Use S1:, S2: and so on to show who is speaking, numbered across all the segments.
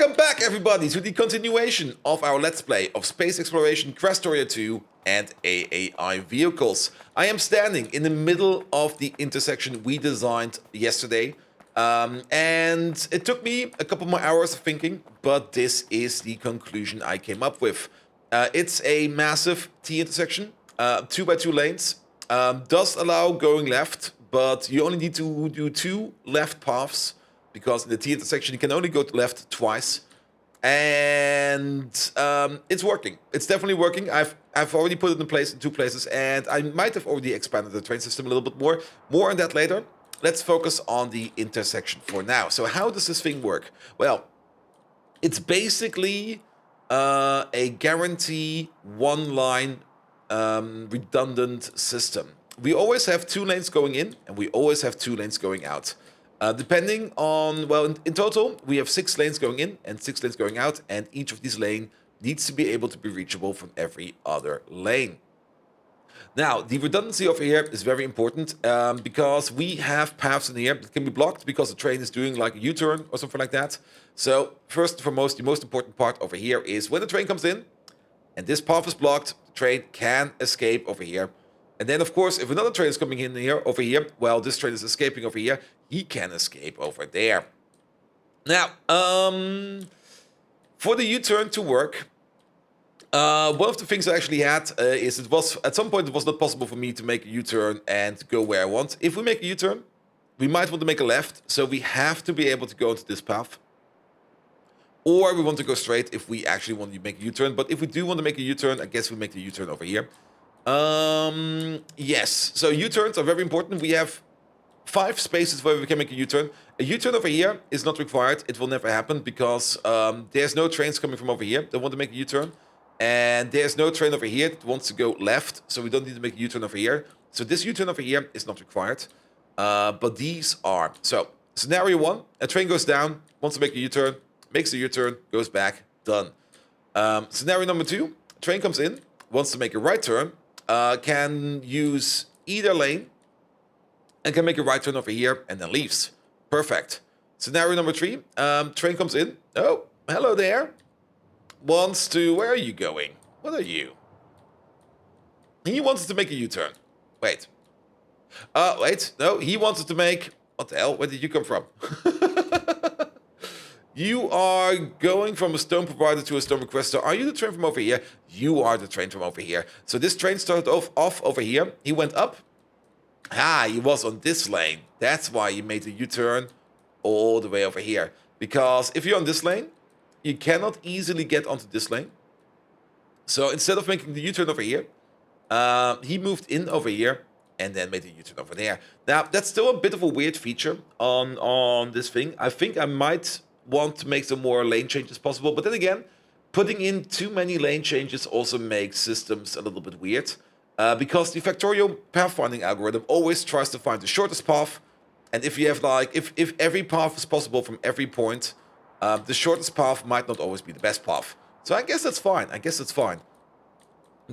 S1: Welcome back, everybody, to the continuation of our Let's Play of Space Exploration Krastorio 2 and AAI Vehicles. I am standing in the middle of the intersection we designed yesterday, and it took me a couple more hours of thinking, but this is the conclusion I came up with. It's a massive T-intersection, 2x2 lanes, does allow going left, but you only need to do 2 left paths, because in the T intersection you can only go left twice, and it's working. It's definitely working. I've already put it in place in 2 places, and I might have already expanded the train system a little bit more. More on that later. Let's focus on the intersection for now. So how does this thing work? Well, it's basically a guarantee one-line redundant system. We always have 2 lanes going in, and we always have 2 lanes going out. Depending on, well, in total, we have 6 lanes going in and 6 lanes going out, and each of these lanes needs to be able to be reachable from every other lane. Now, the redundancy over here is very important because we have paths in here that can be blocked because the train is doing like a U-turn or something like that. So, first and foremost, the most important part over here is when the train comes in and this path is blocked, the train can escape over here. And then, of course, if another train is coming in here, over here, well, this train is escaping over here, he can escape over there. Now, for the U-turn to work, one of the things I actually had is it was, at some point, it was not possible for me to make a U-turn and go where I want. If we make a U-turn, we might want to make a left, so we have to be able to go into this path. Or we want to go straight if we actually want to make a U-turn. But if we do want to make a U-turn, I guess we make the U-turn over here. Yes, so U-turns are very important. We have 5 spaces where we can make a U-turn. A U-turn over here is not required. It will never happen because there's no trains coming from over here that want to make a U-turn. And there's no train over here that wants to go left, so we don't need to make a U-turn over here. So this U-turn over here is not required, but these are. So, scenario 1, a train goes down, wants to make a U-turn, makes a U-turn, goes back, done. Scenario number 2, a train comes in, wants to make a right turn, can use either lane and can make a right turn over here and then leaves. Perfect. Scenario number 3, train comes in. Oh, hello there. Wants to, where are you going? What are you? He wants to make a U-turn. Wait. Wait, no, he wanted to make, what the hell, where did you come from? You are going from a stone provider to a stone requester. Are you the train from over here? You are the train from over here. So this train started off over here. He went up. Ah, he was on this lane. That's why he made a U-turn all the way over here. Because if you're on this lane, you cannot easily get onto this lane. So instead of making the U-turn over here, he moved in over here and then made a U-turn over there. Now, that's still a bit of a weird feature on this thing. I think I might want to make some more lane changes possible, but then again, putting in too many lane changes also makes systems a little bit weird, because the factorial pathfinding algorithm always tries to find the shortest path, and if you have like, if every path is possible from every point, the shortest path might not always be the best path. So I guess that's fine.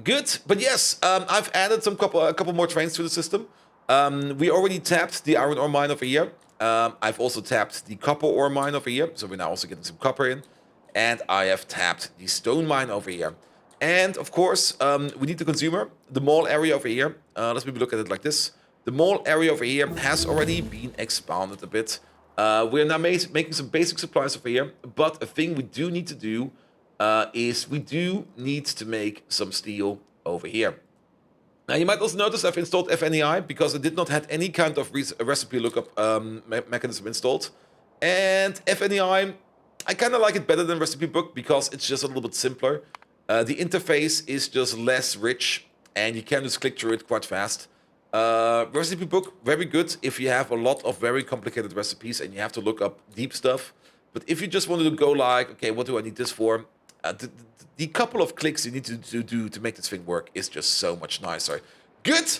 S1: Good, but yes, I've added a couple more trains to the system. We already tapped the iron ore mine over here. I've also tapped the copper ore mine over here, so we're now also getting some copper in. And I have tapped the stone mine over here. And, of course, we need the consumer. The mall area over here, let's maybe look at it like this. The mall area over here has already been expanded a bit. We're now making some basic supplies over here. But a thing we do need to do is we do need to make some steel over here. Now, you might also notice I've installed FNEI because I did not have any kind of recipe lookup mechanism installed. And FNEI, I kind of like it better than Recipe Book because it's just a little bit simpler. The interface is just less rich and you can just click through it quite fast. Recipe Book, very good if you have a lot of very complicated recipes and you have to look up deep stuff. But if you just want to go like, okay, what do I need this for? The couple of clicks you need to do to make this thing work is just so much nicer. Good!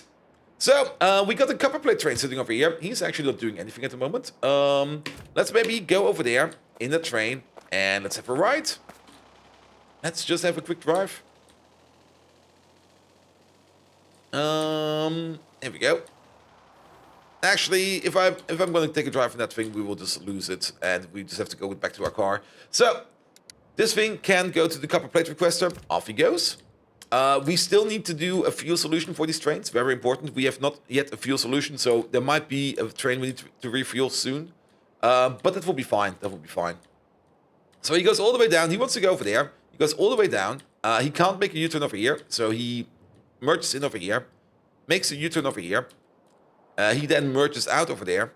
S1: So, we got a copper plate train sitting over here. He's actually not doing anything at the moment. Let's maybe go over there in the train and let's have a ride. Let's just have a quick drive. Here we go. Actually, if I'm going to take a drive on that thing, we will just lose it, and we just have to go back to our car. So, This thing can go to the copper plate requester. Off he goes. We still need to do a fuel solution for these trains. Very important. We have not yet a fuel solution, so there might be a train we need to refuel soon. But that will be fine. That will be fine. So he goes all the way down. He wants to go over there. He goes all the way down. He can't make a U-turn over here, so he merges in over here, makes a U-turn over here. He then merges out over there,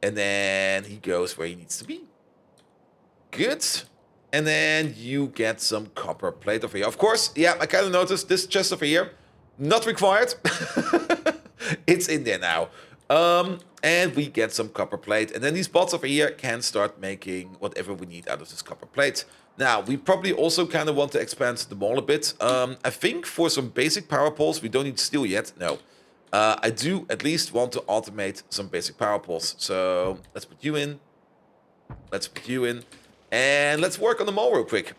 S1: and then he goes where he needs to be. Good. And then you get some copper plate over here. Of course, yeah, I kind of noticed this chest over here. Not required. It's in there now. And we get some copper plate. And then these bots over here can start making whatever we need out of this copper plate. Now, we probably also kind of want to expand the mall a bit. I think for some basic power poles, we don't need steel yet. No. I do at least want to automate some basic power poles. So let's put you in. Let's put you in. And let's work on the mall real quick.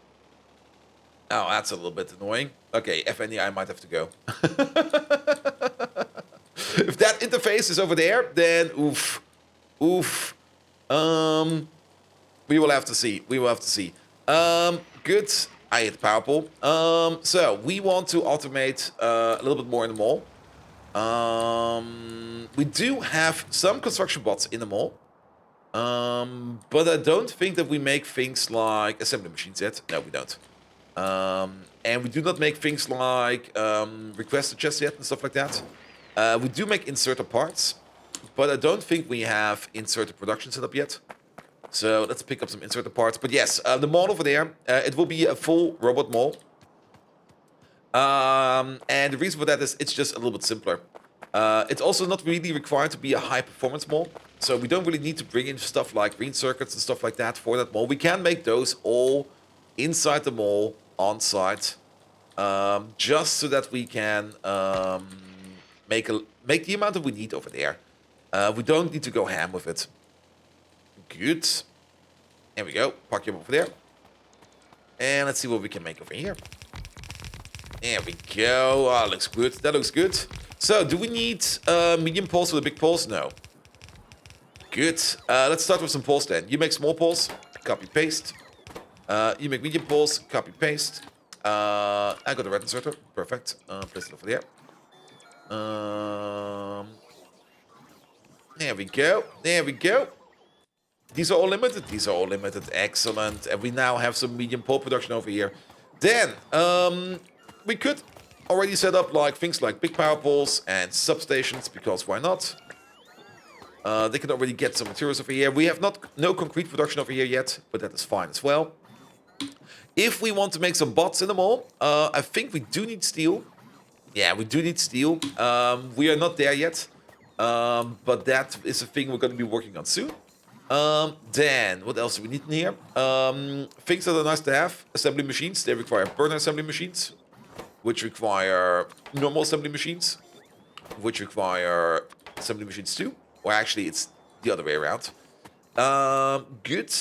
S1: Oh, that's a little bit annoying. Okay, if any, I might have to go. If that interface is over there, then oof. Oof. We will have to see. We will have to see. Good. I hit the power pole. So we want to automate a little bit more in the mall. We do have some construction bots in the mall. But I don't think that we make things like assembly machines yet. No, we don't. And we do not make things like requester chests yet and stuff like that. We do make inserter parts, but I don't think we have inserter production set up yet. So let's pick up some inserter parts. But yes, the mall over there, it will be a full robot mall. And the reason for that is it's just a little bit simpler. It's also not really required to be a high performance mall. So we don't really need to bring in stuff like green circuits and stuff like that for that mall. We can make those all inside the mall, on site, just so that we can make the amount that we need over there. We don't need to go ham with it. Good. There we go. Park you over there. And let's see what we can make over here. There we go. Oh, looks good. That looks good. So, do we need medium poles for the big poles? No. Good. Let's start with some poles then. You make small poles. Copy, paste. You make medium poles. Copy, paste. I got a red inserter. Perfect. Place it over there. There we go. There we go. These are all limited. These are all limited. Excellent. And we now have some medium pole production over here. Then, we could already set up like things like big power poles and substations, because why not? They can already get some materials over here. We have no concrete production over here yet, but that is fine as well. If we want to make some bots in the mall, I think we do need steel. Yeah, we do need steel. We are not there yet, but that is a thing we're going to be working on soon. Then, what else do we need in here? Things that are nice to have. Assembly machines. They require burner assembly machines, which require normal assembly machines, which require assembly machines too. Or actually, it's the other way around. Good.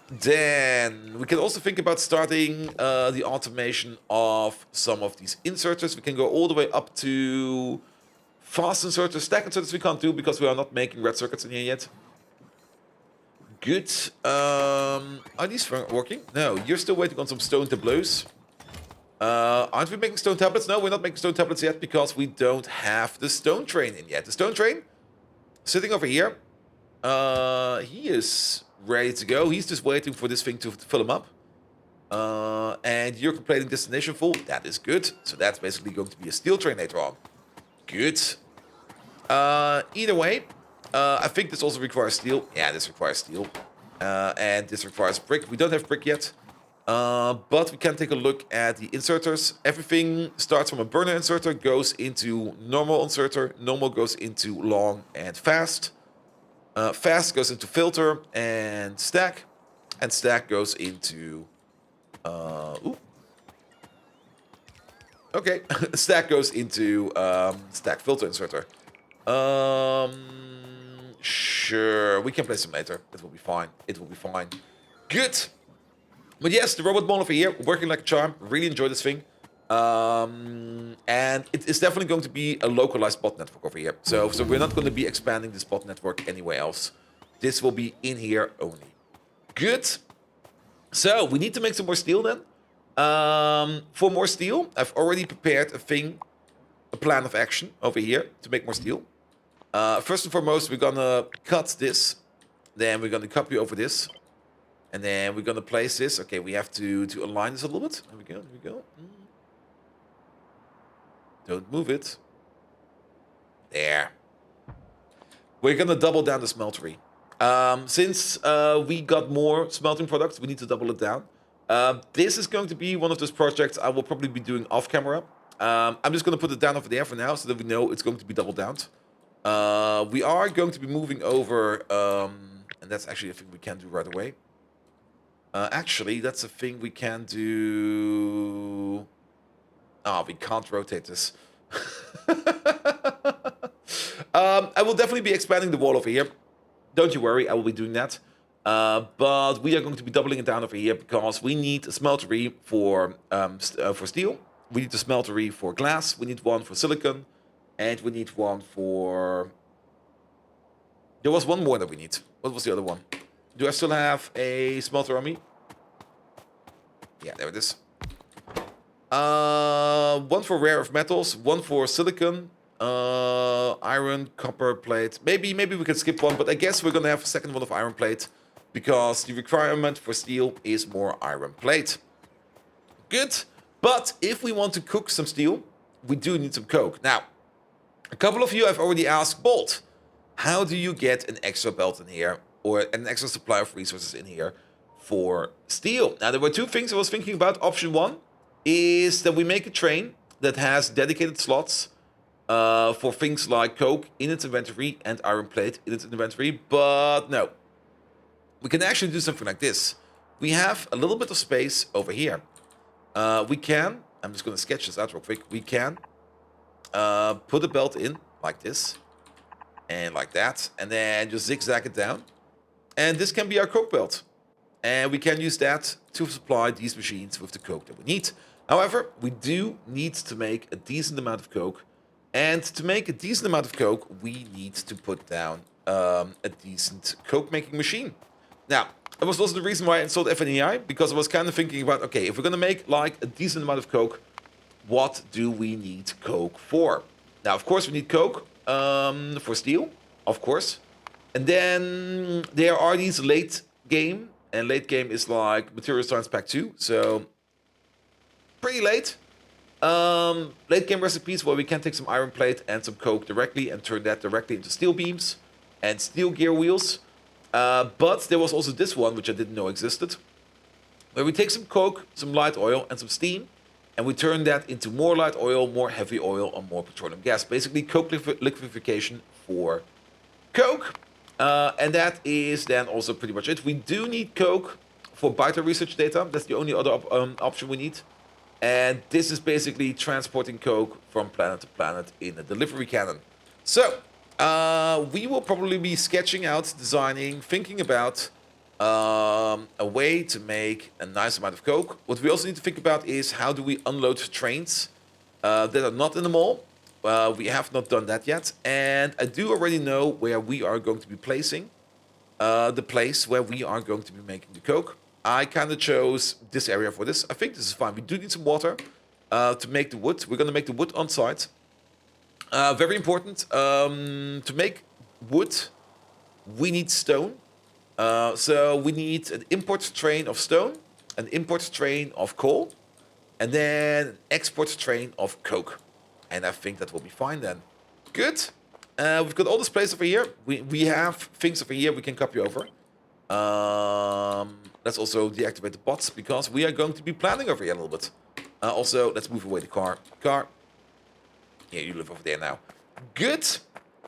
S1: Then we can also think about starting the automation of some of these inserters. We can go all the way up to fast inserters. Stack inserters we can't do because we are not making red circuits in here yet. Good. Are these working? No, you're still waiting on some stone tableaus. Aren't we making stone tablets? No, we're not making stone tablets yet because we don't have the stone train in yet. The stone train, sitting over here. He is ready to go. He's just waiting for this thing to fill him up. And you're completing destination full. That is good. So that's basically going to be a steel train later on. Good. Either way, I think this also requires steel. Yeah, this requires steel. And this requires brick. We don't have brick yet. But we can take a look at the inserters. Everything starts from a burner inserter, goes into normal inserter. Normal goes into long and fast. Fast goes into filter and stack. And stack goes into... Okay, stack goes into stack filter inserter. Sure, we can place them later. It will be fine. It will be fine. Good. But yes, the robot mall over here, working like a charm. Really enjoy this thing. And it is definitely going to be a localized bot network over here. So we're not going to be expanding this bot network anywhere else. This will be in here only. Good. So we need to make some more steel then. For more steel, I've already prepared a plan of action over here to make more steel. First and foremost, we're gonna cut this. Then we're gonna copy over this. And then we're gonna place this. Okay, we have to align this a little bit. There we go, there we go. Don't move it. There. We're gonna double down the smeltery. Since we got more smelting products, we need to double it down. This is going to be one of those projects I will probably be doing off camera. I'm just gonna put it down over there for now so that we know it's going to be double downed. We are going to be moving over, and that's actually a thing we can do right away. Actually, that's a thing we can do. Oh, we can't rotate this. I will definitely be expanding the wall over here. Don't you worry, I will be doing that. But we are going to be doubling it down over here because we need a smeltery for steel. We need a smeltery for glass. We need one for silicon. And we need one for... There was one more that we need. What was the other one? Do I still have a smelter on me? Yeah, there it is. One for rare earth metals, one for silicon, iron, copper plate. Maybe we can skip one, but I guess we're gonna have a second one of iron plate because the requirement for steel is more iron plate. Good, but if we want to cook some steel, we do need some coke. Now, a couple of you have already asked, Bolt, how do you get an extra belt in here or an extra supply of resources in here for steel? Now, there were two things I was thinking about. Option one is that we make a train that has dedicated slots for things like coke in its inventory and iron plate in its inventory, but no. We can actually do something like this. We have a little bit of space over here. We can, I'm just going to sketch this out real quick, we can put a belt in like this and like that, and then just zigzag it down. And this can be our coke belt. And we can use that to supply these machines with the coke that we need. However, we do need to make a decent amount of coke. And to make a decent amount of coke, we need to put down a decent coke making machine. Now, that was also the reason why I installed FNEI, because I was kind of thinking about, okay, if we're going to make like a decent amount of coke, what do we need coke for? Now, of course, we need coke for steel, of course. And then there are these late game, and late game is like Material Science Pack 2, so pretty late. Late game recipes where we can take some iron plate and some coke directly and turn that directly into steel beams and steel gear wheels. But there was also this one, which I didn't know existed, where we take some coke, some light oil, and some steam, and we turn that into more light oil, more heavy oil, or more petroleum gas. Basically, coke liquefaction for coke. And that is then also pretty much it. We do need coke for vital research data. That's the only other option we need. And this is basically transporting coke from planet to planet in a delivery cannon. So, we will probably be sketching out, designing, thinking about a way to make a nice amount of coke. What we also need to think about is how do we unload trains that are not in the mall. We have not done that yet. And I do already know where we are going to be placing the place where we are going to be making the coke. I kind of chose this area for this. I think this is fine. We do need some water to make the wood. We're going to make the wood on site. Very important. To make wood, we need stone. So we need an import train of stone, an import train of coal, and then an export train of coke. And I think that will be fine then. Good. We've got all this place over here. We have things over here we can copy over. Let's also deactivate the bots because we are going to be planning over here a little bit. Also, let's move away the car. Yeah, you live over there now. Good.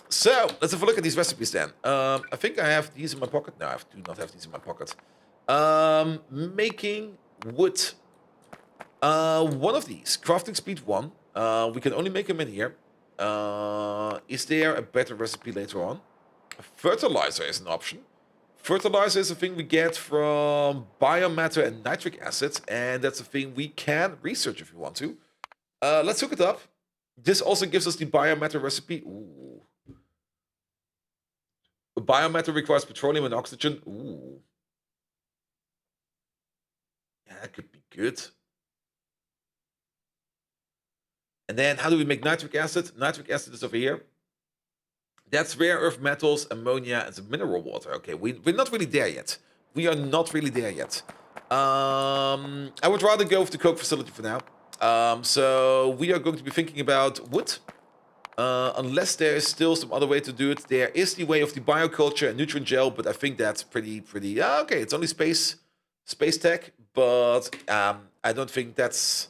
S1: So, let's have a look at these recipes then. I think I have these in my pocket. No, I do not have these in my pocket. Making wood. One of these. Crafting speed 1. We can only make them in here. Is there a better recipe later on? Fertilizer is an option. Fertilizer is a thing we get from biomatter and nitric acid, and that's a thing we can research if you want to. Let's look it up. This also gives us the biomatter recipe. Ooh. Biomatter requires petroleum and oxygen. Ooh. That could be good. And then how do we make nitric acid? Nitric acid is over here. That's rare earth metals, ammonia, and some mineral water. Okay, we're not really there yet. We are not really there yet. I would rather go with the coke facility for now. So we are going to be thinking about wood. Unless there is still some other way to do it. There is the way of the bioculture and nutrient gel, but I think that's pretty. Okay, it's only space tech, but I don't think that's.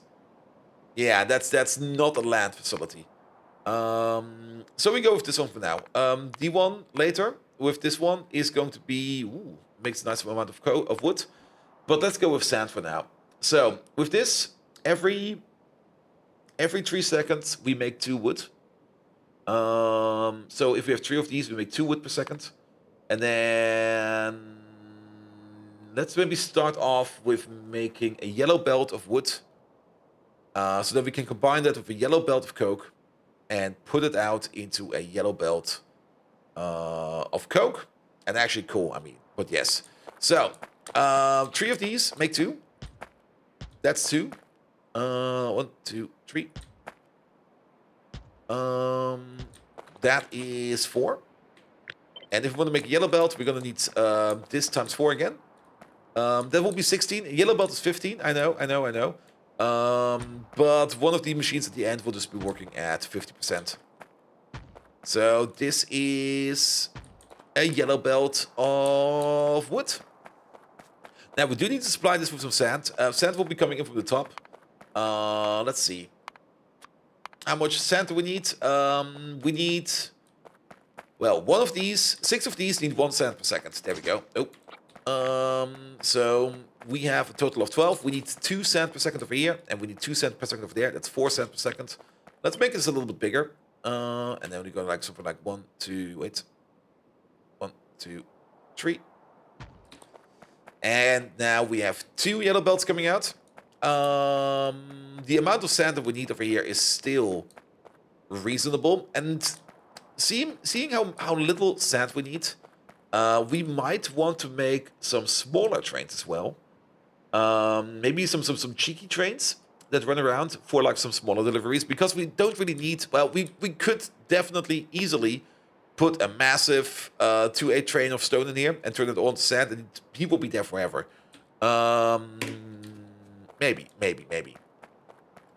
S1: Yeah, that's not a land facility. So we go with this one for now. The one later with this one is going to be makes a nice amount of wood, but let's go with sand for now. So with this, every 3 seconds we make 2 wood. So if we have 3 of these, we make 2 wood per second, and then let's maybe start off with making a yellow belt of wood, so that we can combine that with a yellow belt of coke and put it out into a yellow belt of coke and actually coal. I mean, but yes. So 3 of these make 2. That's 2. 1, 2, 3. That is 4. And if we want to make a yellow belt, we're gonna need this times 4 again. That will be 16. A yellow belt is 15. I know. But one of the machines at the end will just be working at 50%. So this is a yellow belt of wood. Now we do need to supply this with some sand. Sand will be coming in from the top. Let's see. How much sand do we need? We need, well, 6 of these need 1 sand per second. There we go. Oh. So we have a total of 12. We need 2 sand per second over here, and we need 2 sand per second over there. That's 4 sand per second. Let's make this a little bit bigger. And then we go like something like 1, 2, wait. 1, 2, 3. And now we have 2 yellow belts coming out. The amount of sand that we need over here is still reasonable. And seeing how little sand we need, we might want to make some smaller trains as well. Maybe some cheeky trains that run around for like some smaller deliveries, because we don't really need, well, we could definitely easily put a massive 2-8 train of stone in here and turn it all into sand, and he will be there forever. Maybe.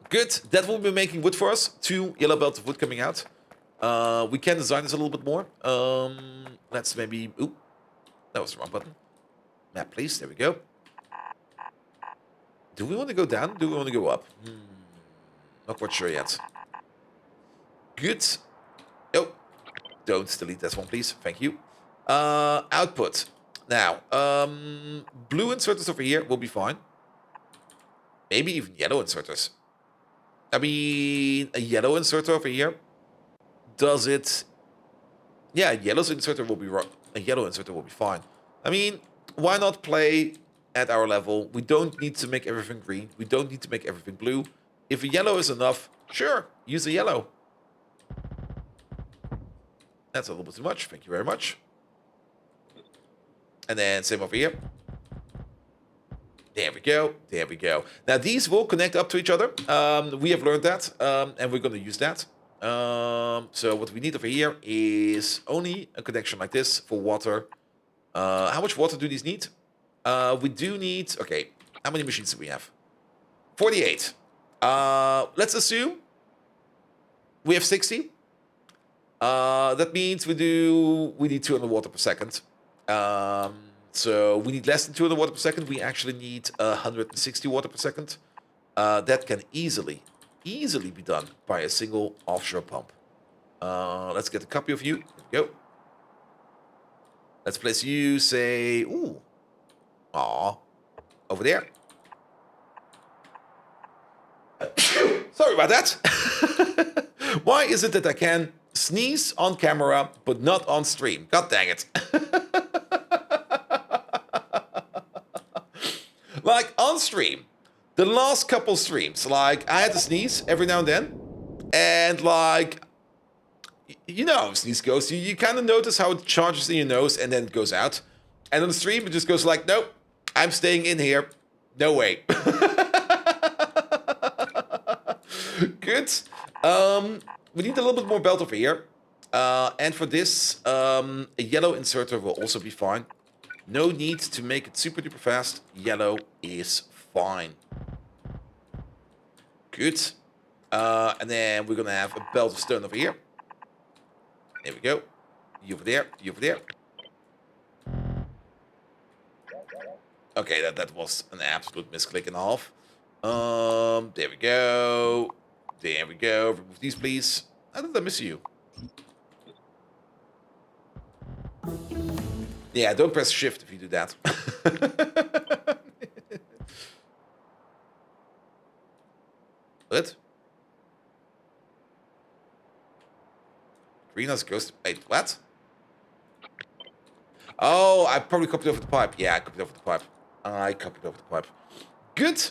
S1: Good. That will be making wood for us. 2 yellow belts of wood coming out. We can design this a little bit more. Let's maybe... Ooh, that was the wrong button. Map, please. There we go. Do we want to go down? Do we want to go up? Not quite sure yet. Good. Oh, don't delete this one, please. Thank you. Output. Now, blue inserters over here will be fine. Maybe even yellow inserters. I mean, a yellow inserter over here. Does it... Yeah, a yellow inserter will be fine. I mean, why not play at our level? We don't need to make everything green. We don't need to make everything blue. If a yellow is enough, sure, use a yellow. That's a little bit too much. Thank you very much. And then same over here. There we go. There we go. Now these will connect up to each other. We have learned that, and we're going to use that. So what we need over here is only a connection like this for water. How much water do these need? We do need... Okay, how many machines do we have? 48. Let's assume we have 60. That means we need 200 water per second. So we need less than 200 water per second. We actually need 160 water per second. That can easily be done by a single offshore pump. Let's get a copy of you. There we go. Let's place you, say, ooh, over there. Sorry about that. Why is it that I can sneeze on camera but not on stream? God dang it. Like on stream, the last couple streams, like I had to sneeze every now and then, and like, you know how sneeze goes. You kind of notice how it charges in your nose and then it goes out. And on the stream, it just goes like, nope, I'm staying in here. No way. Good. We need a little bit more belt over here. And for this, a yellow inserter will also be fine. No need to make it super duper fast. Yellow is fine. Good. And then we're gonna have a belt of stone over here. There we go. You over there. You over there. Okay, that was an absolute misclick and a half. There we go. There we go. Remove these, please. How did I miss you? Yeah, don't press shift if you do that. What? Greenhouse ghost. Wait, what? Oh, I probably copied over the pipe. Yeah, I copied over the pipe. Good.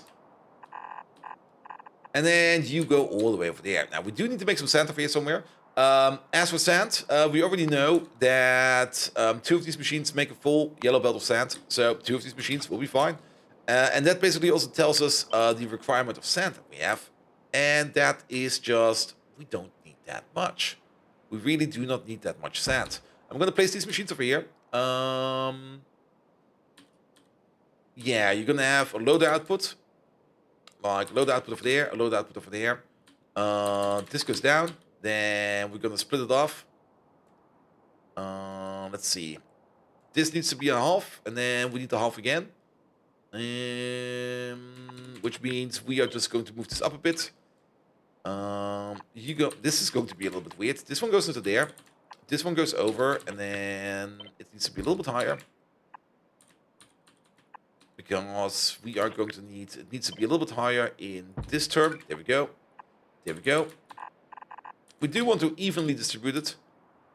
S1: And then you go all the way over there. Now, we do need to make some sand over here somewhere. As for sand, we already know that 2 of these machines make a full yellow belt of sand. So 2 of these machines will be fine. And that basically also tells us the requirement of sand that we have. And that is just, we don't need that much. We really do not need that much sand. I'm going to place these machines over here. Yeah, you're going to have a loader output. Like load output over there, a load output over there. This goes down. Then we're going to split it off. Let's see. This needs to be a half. And then we need the half again. Which means we are just going to move this up a bit. This is going to be a little bit weird. This one goes into there. This one goes over. And then it needs to be a little bit higher. Because we are going to need, it needs to be a little bit higher in this term. There we go. There we go. We do want to evenly distribute it.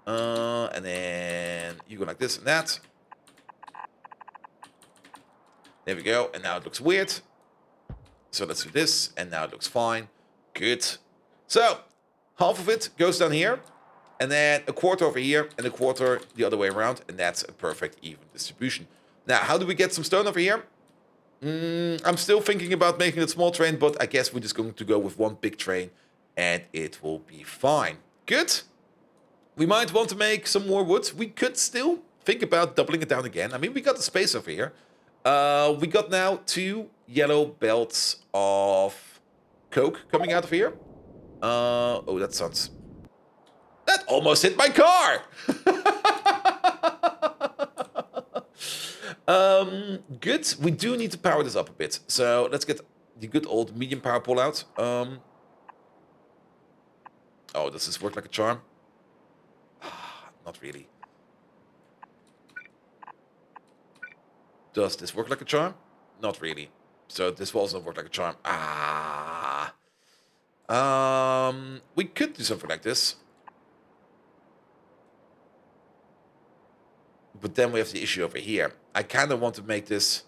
S1: And then you go like this and that. There we go. And now it looks weird. So let's do this. And now it looks fine. Good. So half of it goes down here. And then a quarter over here. And a quarter the other way around. And that's a perfect even distribution. Now, how do we get some stone over here? I'm still thinking about making it small train, but I guess we're just going to go with one big train and it will be fine. Good. We might want to make some more wood. We could still think about doubling it down again. I mean, we got the space over here. We got now 2 yellow belts of coke coming out of here. Oh, that sounds... That almost hit my car! Good. We do need to power this up a bit. So let's get the good old medium power pull out. Oh, does this work like a charm? Not really. Does this work like a charm? Not really. So this will also work like a charm. We could do something like this. But then we have the issue over here. I kind of want to make this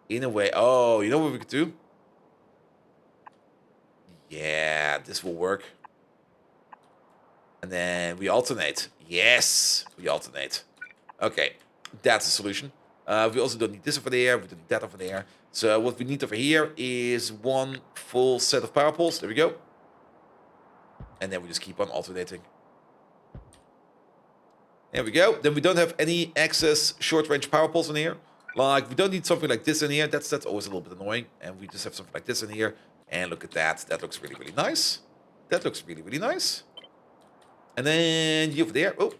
S1: in a way. Oh, you know what we could do? Yeah, this will work. And then we alternate. Yes, we alternate. Okay, that's a solution. We also don't need this over there. We don't need that over there. So what we need over here is 1 full set of power poles. There we go. And then we just keep on alternating. There we go. Then we don't have any excess short-range power poles in here. Like, we don't need something like this in here. That's always a little bit annoying. And we just have something like this in here. And look at that. That looks really, really nice. That looks really, really nice. And then you over there. Oh.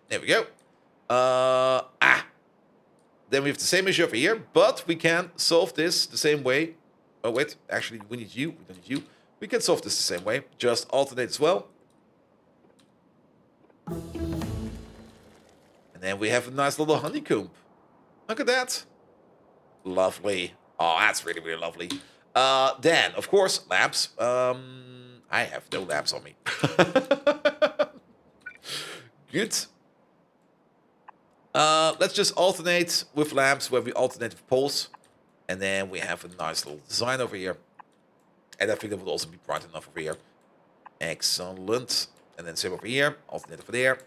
S1: There we go. Then we have the same issue over here. But we can solve this the same way. Oh, wait. Actually, we need you. We don't need you. We can solve this the same way. Just alternate as well. And then we have a nice little honeycomb. Look at that. Lovely. Oh, that's really, really lovely. Then, of course, lamps. I have no lamps on me. Good. Let's just alternate with lamps where we alternate with poles. And then we have a nice little design over here. And I think that would also be bright enough over here. Excellent. And then same over here. Alternate over there.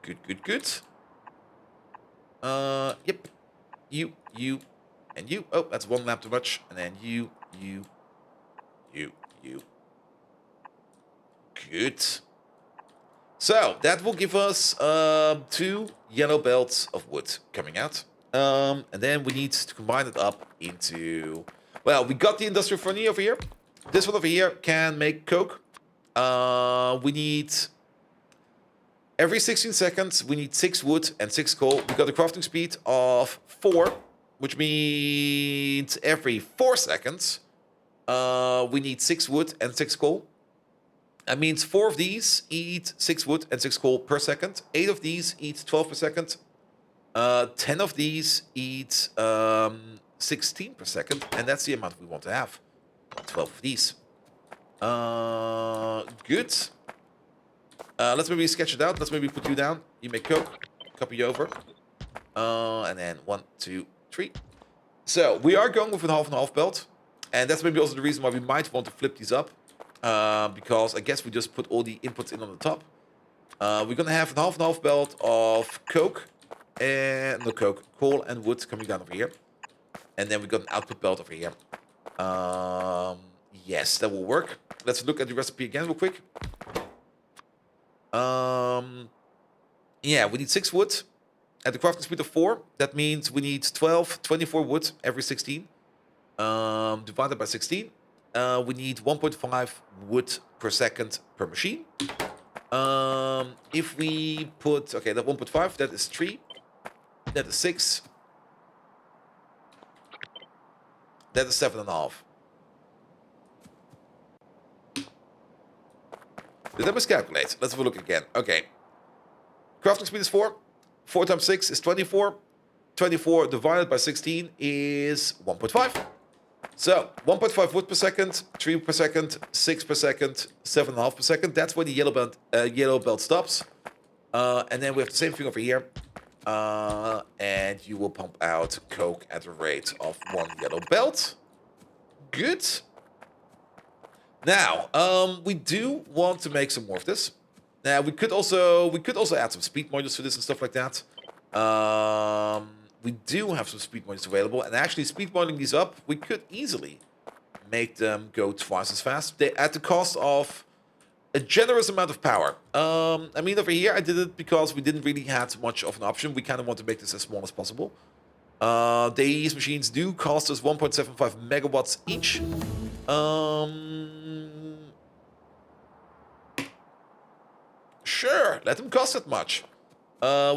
S1: Good, good, good. Yep. You, and you. Oh, that's one lamp too much. And then you. Good. So that will give us 2 yellow belts of wood coming out. And then we need to combine it up into... Well, we got the industrial furnace over here. This one over here can make coke. We need... Every 16 seconds, we need 6 wood and 6 coal. We got a crafting speed of 4, which means every 4 seconds, we need 6 wood and 6 coal. That means 4 of these eat 6 wood and 6 coal per second. 8 of these eat 12 per second. 10 of these eat 16 per second. And that's the amount we want to have. 12 of these. Good. Let's maybe sketch it out. Let's maybe put you down. You make coke. Copy you over. And then 1, 2, 3. So we are going with a half and half belt. And that's maybe also the reason why we might want to flip these up. Because I guess we just put all the inputs in on the top. We're gonna have a half and half belt of coke and no coke, coal and wood coming down over here, and then we got an output belt over here. Yes, that will work. Let's look at the recipe again real quick. Yeah, we need 6 wood at the crafting speed of 4. That means we need 24 wood every 16. Divided by 16. We need 1.5 wood per second per machine. If we put... Okay, that 1.5, that is 3. That is 6. That is 7.5. Did I miscalculate? Let's have a look again. Okay. Crafting speed is 4. 4 times 6 is 24. 24 divided by 16 is 1.5. So, 1.5 wood per second, 3 per second, 6 per second, 7.5 per second. That's where the yellow belt stops. And then we have the same thing over here. And you will pump out coke at a rate of 1 yellow belt. Good. Now, we do want to make some more of this. Now, we could also add some speed modules to this and stuff like that. We do have some speed modules available, and actually speed modeling these up, we could easily make them go twice as fast. They at the cost of a generous amount of power. I mean, over here I did it because we didn't really have much of an option. We kind of want to make this as small as possible. These machines do cost us 1.75 megawatts each. Sure, let them cost that much.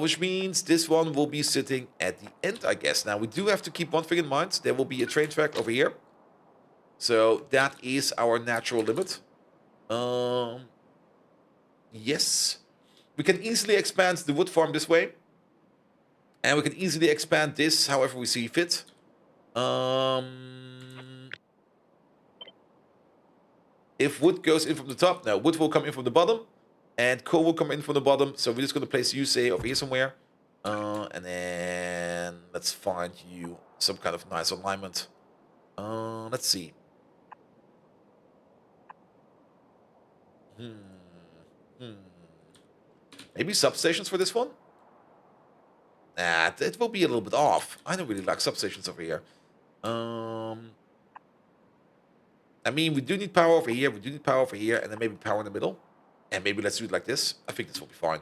S1: Which means this one will be sitting at the end, I guess. Now, we do have to keep one thing in mind. There will be a train track over here. So, that is our natural limit. Yes. We can easily expand the wood farm this way. And we can easily expand this however we see fit. If wood goes in from the top, no, wood will come in from the bottom. And coal will come in from the bottom. So we're just going to place you, say, over here somewhere. And then let's find you some kind of nice alignment. Let's see. Maybe substations for this one? Nah, it will be a little bit off. I don't really like substations over here. I mean, we do need power over here. We do need power over here. And then maybe power in the middle. And maybe let's do it like this. I think this will be fine.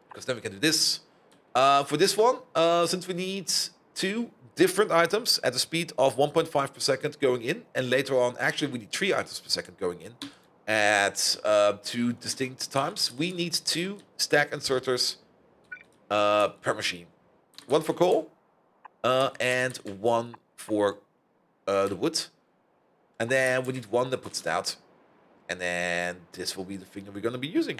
S1: Because then we can do this. For this one, since we need 2 different items at a speed of 1.5 per second going in. And later on, actually, we need 3 items per second going in. At 2 distinct times. We need 2 stack inserters per machine. 1 for coal. And 1 for the wood. And then we need 1 that puts it out. And then this will be the thing that we're going to be using.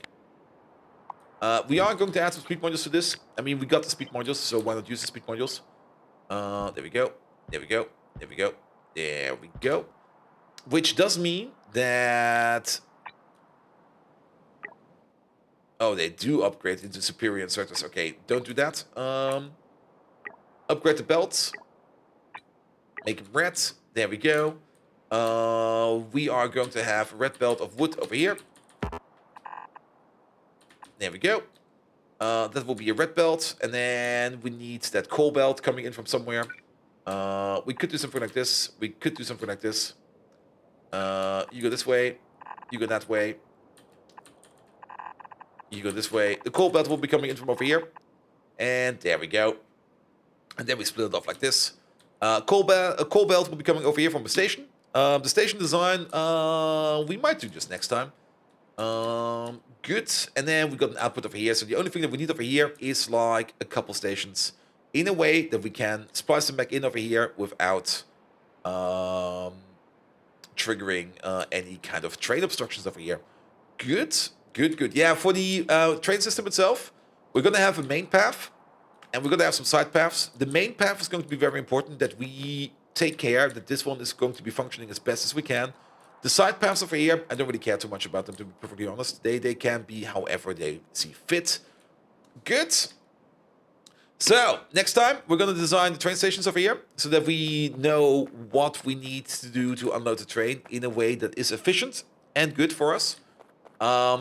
S1: We are going to add some speed modules to this. I mean, we got the speed modules, so why not use the speed modules? There we go. There we go. There we go. There we go. Which does mean that... Oh, they do upgrade into superior inserters. Okay, don't do that. Upgrade the belts. Make them red. There we go. We are going to have a red belt of wood over here. There we go. That will be a red belt, and then we need that coal belt coming in from somewhere. We could do something like this. We could do something like this. You go this way. You go that way. You go this way. The coal belt will be coming in from over here. And there we go. And then we split it off like this. A coal belt will be coming over here from the station. The station design, we might do just next time. Good. And then we got an output over here. So the only thing that we need over here is like a couple stations in a way that we can splice them back in over here without triggering any kind of train obstructions over here. Good. Good, good. Yeah, for the train system itself, we're going to have a main path. And we're going to have some side paths. The main path is going to be very important that we take care that this one is going to be functioning as best as we can. The side paths over here, I don't really care too much about them, to be perfectly honest. They can be however they see fit. Good. So, next time, we're going to design the train stations over here so that we know what we need to do to unload the train in a way that is efficient and good for us. I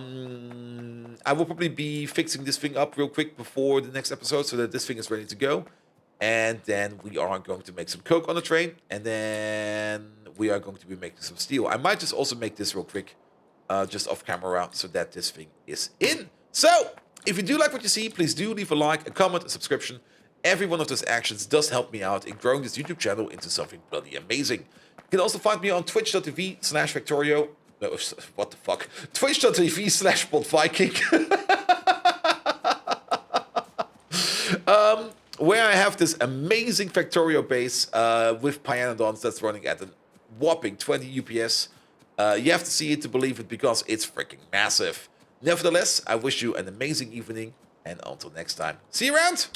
S1: will probably be fixing this thing up real quick before the next episode so that this thing is ready to go. And then we are going to make some coke on the train. And then we are going to be making some steel. I might just also make this real quick, just off camera, so that this thing is in. So, if you do like what you see, please do leave a like, a comment, a subscription. Every one of those actions does help me out in growing this YouTube channel into something bloody amazing. You can also find me on twitch.tv/Factorio. No, what the fuck? Twitch.tv/BotViking. Where I have this amazing Factorio base with Pyanodons that's running at a whopping 20 UPS. You have to see it to believe it because it's freaking massive. Nevertheless, I wish you an amazing evening, and until next time, see you around!